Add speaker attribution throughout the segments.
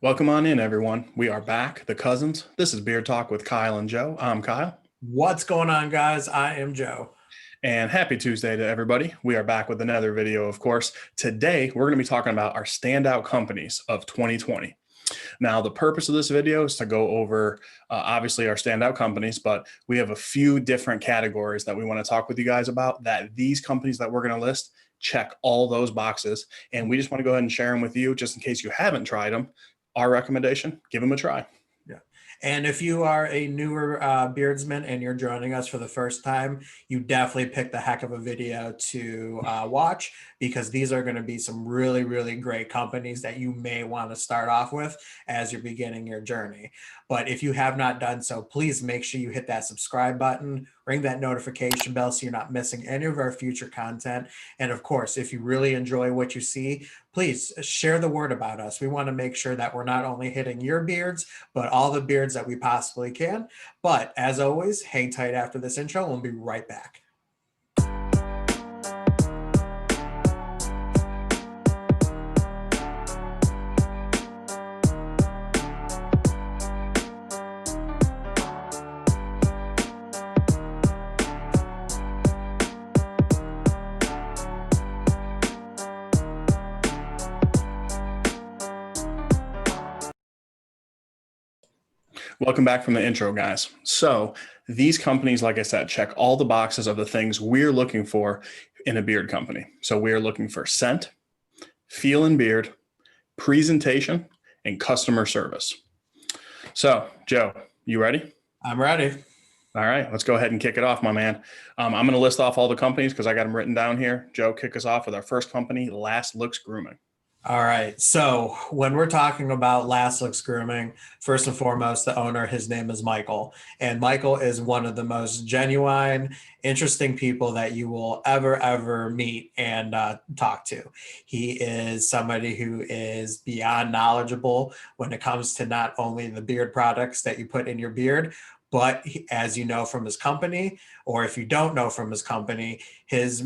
Speaker 1: Welcome on in, everyone. We are back, the cousins. This is Beer Talk with Kyle and Joe. I'm Kyle,
Speaker 2: What's going on, guys? I am Joe.
Speaker 1: and happy Tuesday to everybody. We are back with another video, of course. Today, we're going to be talking about our standout companies of 2020. Now, the purpose of this video is to go over, obviously, our standout companies, but we have a few different categories that we want to talk with you guys about that these companies that we're going to list check all those boxes. And we just want to go ahead and share them with you just in case you haven't tried them. Our recommendation, give them a try.
Speaker 2: Yeah. And if you are a newer beardsman and you're joining us for the first time, you definitely picked a heck of a video to watch because these are going to be some really, really great companies that you may want to start off with as you're beginning your journey. But if you have not done so, please make sure you hit that subscribe button, ring that notification bell so you're not missing any of our future content. And of course, if you really enjoy what you see, please share the word about us. We want to make sure that we're not only hitting your beards, but all the beards that we possibly can. But as always, hang tight after this intro. We'll be right back.
Speaker 1: Welcome back from the intro, guys. So these companies, like I said, check all the boxes of the things we're looking for in a beard company. So we're looking for scent, feel in beard, presentation, and customer service. So, Joe, you ready?
Speaker 2: I'm ready.
Speaker 1: All right, let's go ahead and kick it off, my man. I'm going to list off all the companies because I got them written down here. Joe, kick us off with our first company, Last Looks Grooming.
Speaker 2: All right. So when we're talking about Last Looks Grooming, first and foremost, the owner, his name is Michael. And Michael is one of the most genuine, interesting people that you will ever meet and talk to. He is somebody who is beyond knowledgeable when it comes to not only the beard products that you put in your beard, but as you know from his company, or if you don't know from his company is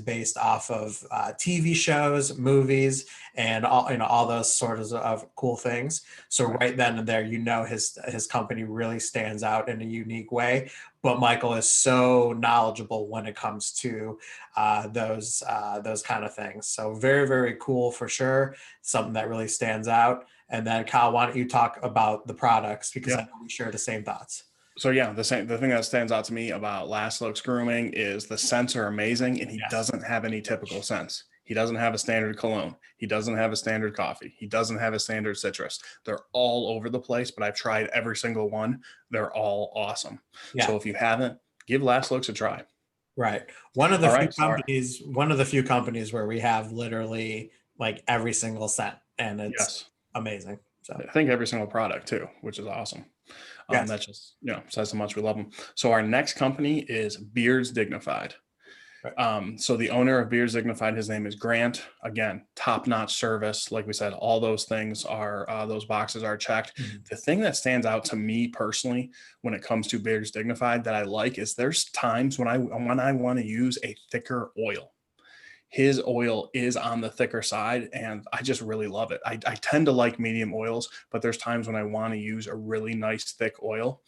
Speaker 2: based off of TV shows, movies, and all those sorts of cool things. So right then and there, his company really stands out in a unique way. But Michael is so knowledgeable when it comes to those kind of things. So very cool for sure. Something that really stands out. And then Kyle, why don't you talk about the products because I know we share the same thoughts.
Speaker 1: So yeah, the thing that stands out to me about Last Looks Grooming is the scents are amazing, and he doesn't have any typical scents. He doesn't have a standard cologne. He doesn't have a standard coffee. He doesn't have a standard citrus. They're all over the place, but I've tried every single one. They're all awesome.
Speaker 2: Yeah.
Speaker 1: So if you haven't, give Last Looks a try.
Speaker 2: Right. One of the few companies where we have literally like every single scent, and it's amazing. So
Speaker 1: I think every single product too, which is awesome. That just says how much we love them. So our next company is Beards Dignified. Right. So the owner of Beards Dignified, his name is Grant. Again, top-notch service. Like we said, all those things are those boxes are checked. Mm-hmm. The thing that stands out to me personally when it comes to Beards Dignified that I like is there's times when I want to use a thicker oil. His oil is on the thicker side, and I just really love it. I tend to like medium oils, but there's times when I want to use a really nice thick oil,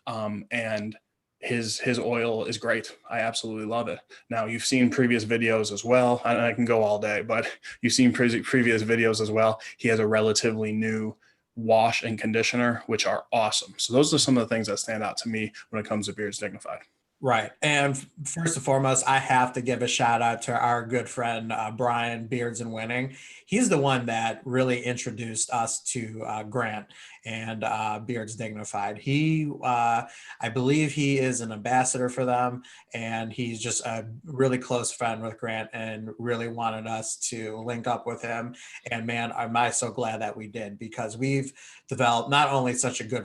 Speaker 1: and his oil is great. I absolutely love it. Now, you've seen previous videos as well. I can go all day, but you've seen previous videos as well. He has a relatively new wash and conditioner, which are awesome. So those are some of the things that stand out to me when it comes to Beards Dignified.
Speaker 2: Right. And first and foremost, I have to give a shout out to our good friend, Brian Beards and Winning. He's the one that really introduced us to Grant and Beards Dignified. I believe he is an ambassador for them, and he's just a really close friend with Grant and really wanted us to link up with him. And man, am I so glad that we did, because we've developed not only such a good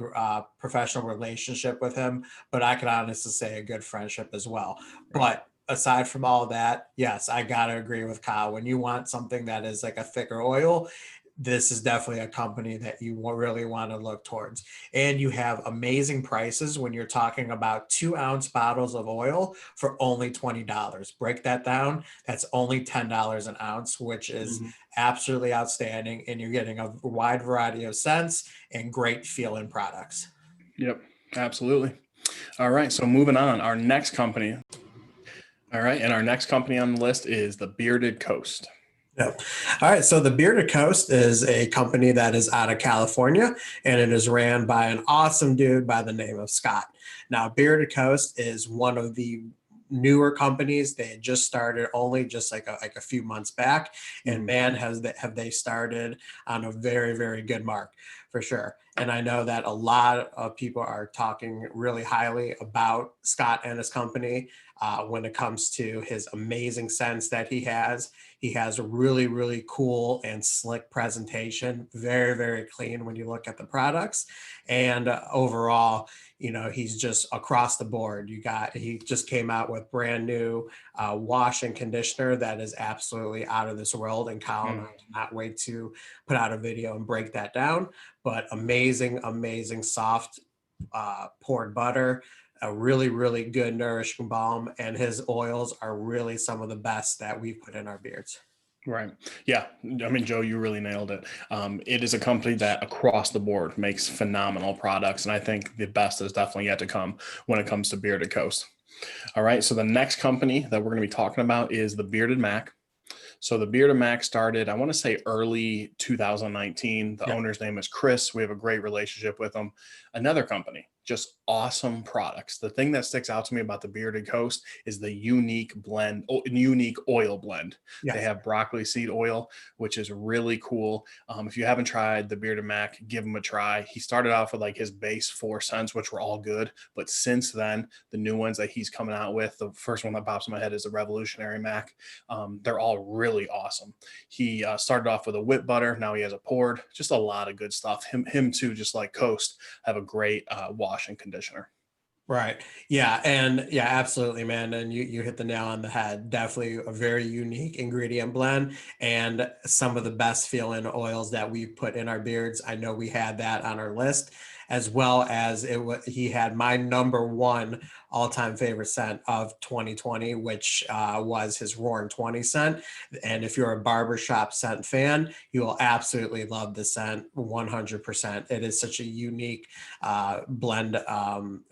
Speaker 2: professional relationship with him, but I can honestly say a good friendship as well. But aside from all that, yes, I gotta agree with Kyle. When you want something that is like a thicker oil, this is definitely a company that you really want to look towards. And you have amazing prices when you're talking about 2-ounce bottles of oil for only $20. Break that down. That's only $10 an ounce, which is
Speaker 1: Mhm.
Speaker 2: absolutely outstanding. And you're getting a wide variety of scents and great feeling products.
Speaker 1: Yep, absolutely. All right, so moving on, our next company. All right, and our next company on the list is the Bearded Coast.
Speaker 2: Yeah. All right. So the Bearded Coast is a company that is out of California, and it is ran by an awesome dude by the name of Scott. Now, Bearded Coast is one of the newer companies. They had just started only just like a few months back, and
Speaker 1: Mhm.
Speaker 2: man, have they started on a very, very good mark for sure. And I know that a lot of people are talking really highly about Scott and his company when it comes to his amazing scents that he has. He has a really, really cool and slick presentation, very, very clean when you look at the products. And overall, he's just across the board. He just came out with brand new wash and conditioner that is absolutely out of this world. And Colin, I cannot wait to put out a video and break that down. But amazing, amazing soft poured butter, a really, really good nourishing balm, and his oils are really some of the best that we've put in our beards.
Speaker 1: Right. Yeah. I mean, Joe, you really nailed it. It is a company that across the board makes phenomenal products. And I think the best is definitely yet to come when it comes to Bearded Coast. All right. So the next company that we're going to be talking about is the Bearded Mac. So the Bearded Mac started, I want to say early 2019. The
Speaker 2: Yeah.
Speaker 1: owner's name is Chris. We have a great relationship with him. Another company, just awesome products. The thing that sticks out to me about the Bearded Coast is the unique blend, unique oil blend. They
Speaker 2: Yes.
Speaker 1: have broccoli seed oil, which is really cool. If you haven't tried the Bearded Mac, give him a try. He started off with like his base 4 cents, which were all good. But since then, the new ones that he's coming out with, the first one that pops in my head is the Revolutionary Mac. They're all really awesome. He started off with a whip butter. Now he has a poured. Just a lot of good stuff. Him too, just like Coast, have a great wash and conditioner.
Speaker 2: Right. Yeah. And yeah, absolutely, man. And you hit the nail on the head. Definitely a very unique ingredient blend and some of the best feeling oils that we've put in our beards. I know we had that on our list, as well as he had my number one all-time favorite scent of 2020, which was his Roaring 20 scent. And if you're a barbershop scent fan, you will absolutely love the scent 100%. It is such a unique blend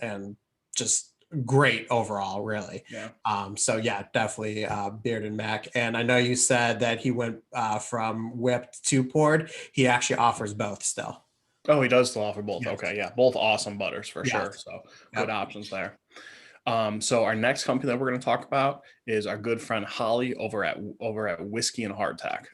Speaker 2: and just great overall, really.
Speaker 1: Yeah.
Speaker 2: So yeah, definitely Bearded Mac. And I know you said that he went from whipped to poured. He actually offers both still.
Speaker 1: Oh, he does still offer both.
Speaker 2: Yes.
Speaker 1: Okay, yeah, both awesome butters for
Speaker 2: Yes.
Speaker 1: sure. So good
Speaker 2: Yep.
Speaker 1: options there. So our next company that we're going to talk about is our good friend Holly over at Whiskey and Hardtack.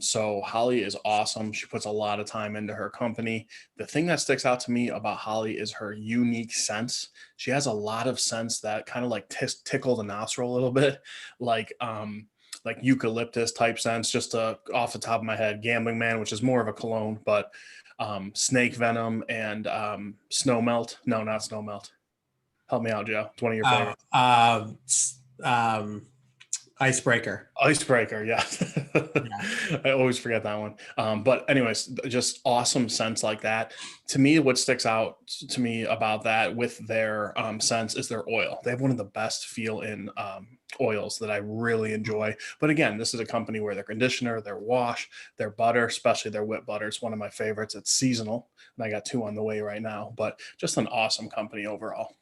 Speaker 1: So Holly is awesome. She puts a lot of time into her company. The thing that sticks out to me about Holly is her unique sense. She has a lot of scents that kind of like tickle the nostril a little bit, like eucalyptus type scents. Just off the top of my head, Gambling Man, which is more of a cologne, but snake venom and snow melt. No, not snow melt. Help me out, Joe. It's one of your
Speaker 2: Uh,
Speaker 1: favorites.
Speaker 2: um, um, Icebreaker.
Speaker 1: Icebreaker, yeah.
Speaker 2: Yeah.
Speaker 1: I always forget that one. But anyways, just awesome scents like that. To me, what sticks out to me about that with their scents is their oil. They have one of the best feel in oils that I really enjoy. But again, this is a company where their conditioner, their wash, their butter, especially their whip butter, is one of my favorites. It's seasonal, and I got 2 on the way right now. But just an awesome company overall.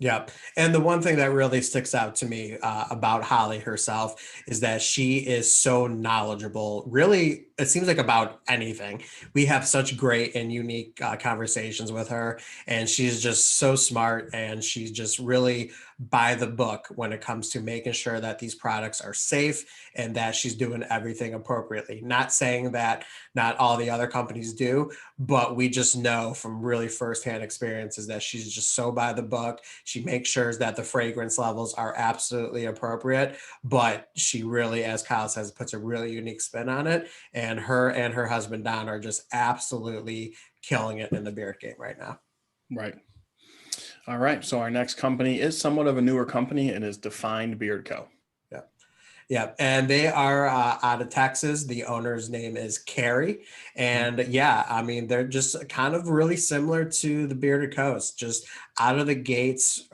Speaker 2: Yeah. And the one thing that really sticks out to me about Holly herself is that she is so knowledgeable. Really, it seems like about anything. We have such great and unique conversations with her, and she's just so smart and she's just really by the book when it comes to making sure that these products are safe and that she's doing everything appropriately. Not saying that not all the other companies do, but we just know from really firsthand experiences that she's just so by the book. She makes sure that the fragrance levels are absolutely appropriate, but she really, as Kyle says, puts a really unique spin on it. And her husband Don are just absolutely killing it in the beard game right now.
Speaker 1: Right. All right. So our next company is somewhat of a newer company and is Defined Beard Co.
Speaker 2: Yeah. Yeah, and they are out of Texas. The owner's name is Carrie, and yeah, I mean they're just kind of really similar to the Bearded Coast, just out of the gates,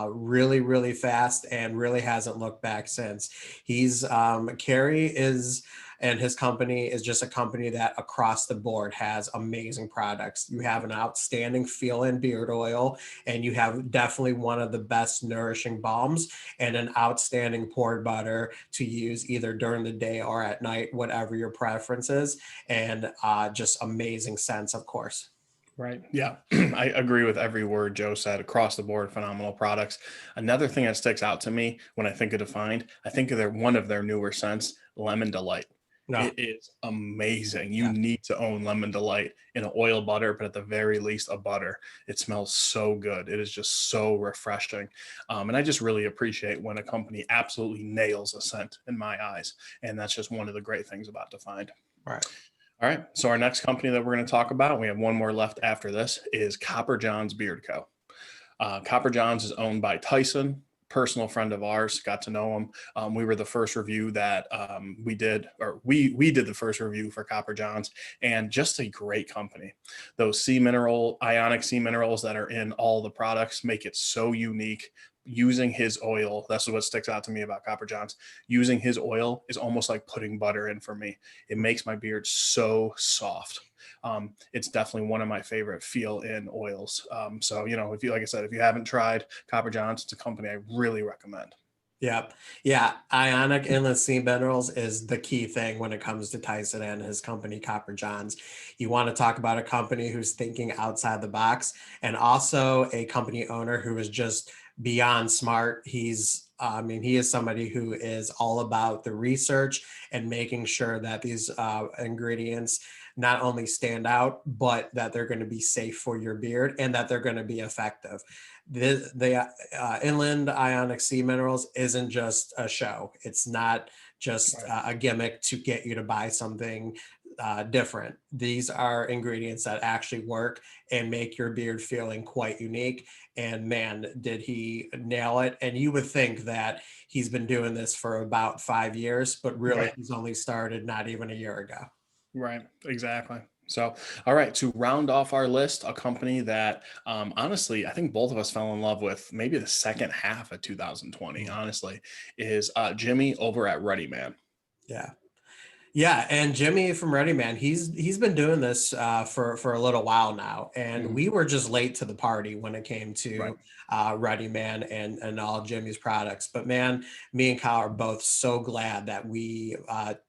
Speaker 2: really, really fast, and really hasn't looked back since. He's Carrie is. And his company is just a company that across the board has amazing products. You have an outstanding feel-in beard oil, and you have definitely one of the best nourishing balms and an outstanding poured butter to use either during the day or at night, whatever your preference is, and just amazing scents, of course.
Speaker 1: Right. Yeah. I agree with every word Joe said. Across the board, phenomenal products. Another thing that sticks out to me when I think of Defined, I think of one of their newer scents, Lemon Delight.
Speaker 2: No,
Speaker 1: It is amazing. You
Speaker 2: yeah,
Speaker 1: need to own Lemon Delight in an oil butter, but at the very least, a butter. It smells so good. It is just so refreshing. And I just really appreciate when a company absolutely nails a scent in my eyes. And that's just one of the great things about Defined.
Speaker 2: right.
Speaker 1: All right. So our next company that we're going to talk about, we have one more left after this, is Copper John's Beard Co. Copper John's is owned by Tyson, personal friend of ours. Got to know him. We were the first review that we did, or we did the first review for Copper John's, and just a great company. Those ionic sea minerals that are in all the products make it so unique. Using his oil, that's what sticks out to me about Copper John's. Using his oil is almost like putting butter in for me. It makes my beard so soft. It's definitely one of my favorite feel-in oils. So, if you, like I said, if you haven't tried Copper John's, it's a company I really recommend.
Speaker 2: Yep. Yeah. Ionic endless sea minerals is the key thing when it comes to Tyson and his company, Copper Johns. You want to talk about a company who's thinking outside the box and also a company owner who is just beyond smart. He is somebody who is all about the research and making sure that these ingredients not only stand out, but that they're going to be safe for your beard and that they're going to be effective. The inland ionic sea minerals isn't just a show. It's not just a gimmick to get you to buy something different. These are ingredients that actually work and make your beard feeling quite unique. And man, did he nail it. And you would think that he's been doing this for about 5 years, but really
Speaker 1: Right.
Speaker 2: he's only started not even a year ago.
Speaker 1: Right. Exactly. So, all right, to round off our list, a company that honestly, I think both of us fell in love with maybe the second half of 2020,
Speaker 2: Mm.
Speaker 1: honestly, is Jimmy over at Readyman.
Speaker 2: Yeah. Yeah, and Jimmy from Readyman, he's been doing this for a little while now, and
Speaker 1: Mhm.
Speaker 2: we were just late to the party when it came
Speaker 1: Right.
Speaker 2: to Readyman and all Jimmy's products. But man, me and Kyle are both so glad that we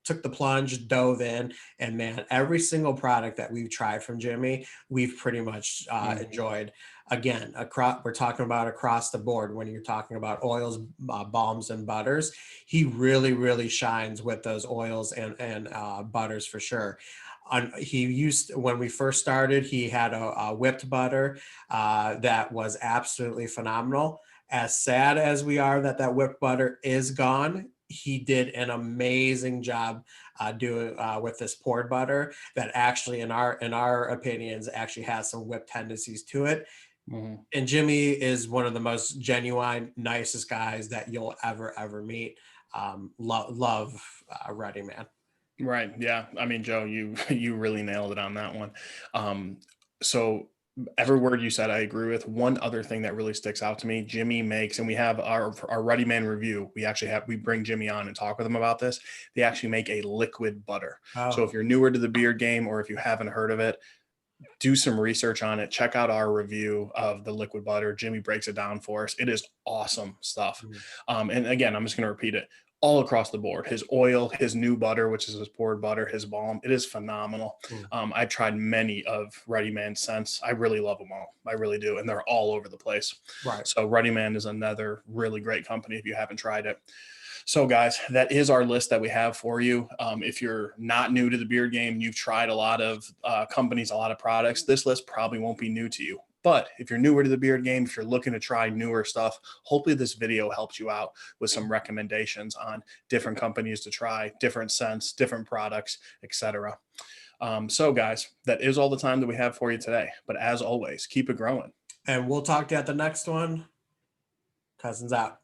Speaker 2: took the plunge, dove in, and man, every single product that we've tried from Jimmy, we've pretty much
Speaker 1: Mhm.
Speaker 2: enjoyed. Again, we're talking about across the board when you're talking about oils, balms, and butters. He really, really shines with those oils and butters for sure. He used when we first started, he had a whipped butter that was absolutely phenomenal. As sad as we are that that whipped butter is gone, he did an amazing job doing with this poured butter that actually, in our opinions, actually has some whipped tendencies to it.
Speaker 1: Mhm.
Speaker 2: And Jimmy is one of the most genuine, nicest guys that you'll ever meet. Love Ready Man.
Speaker 1: Right. Yeah. I mean, Joe, you you really nailed it on that one. So every word you said, I agree with. One other thing that really sticks out to me, Jimmy makes, and we have our Ready Man review. We bring Jimmy on and talk with him about this. They actually make a liquid butter. So
Speaker 2: Oh,
Speaker 1: if you're newer to the beard game or if you haven't heard of it, do some research on it. Check out our review of the liquid butter. Jimmy breaks it down for us. It is awesome stuff.
Speaker 2: mm,
Speaker 1: And again, I'm just going to repeat it all across the board. His oil, his new butter, which is his poured butter, his balm, it is phenomenal.
Speaker 2: mm,
Speaker 1: I've tried many of Ready Man scents. I really love them all. I really do. And they're all over the place.
Speaker 2: right.
Speaker 1: So Ready Man is another really great company if you haven't tried it. So, guys, that is our list that we have for you. If you're not new to the beard game, you've tried a lot of companies, a lot of products, this list probably won't be new to you. But if you're newer to the beard game, if you're looking to try newer stuff, hopefully this video helps you out with some recommendations on different companies to try, different scents, different products, etc. So, guys, that is all the time that we have for you today. But as always, keep it growing.
Speaker 2: And we'll talk to you at the next one. Cousins out.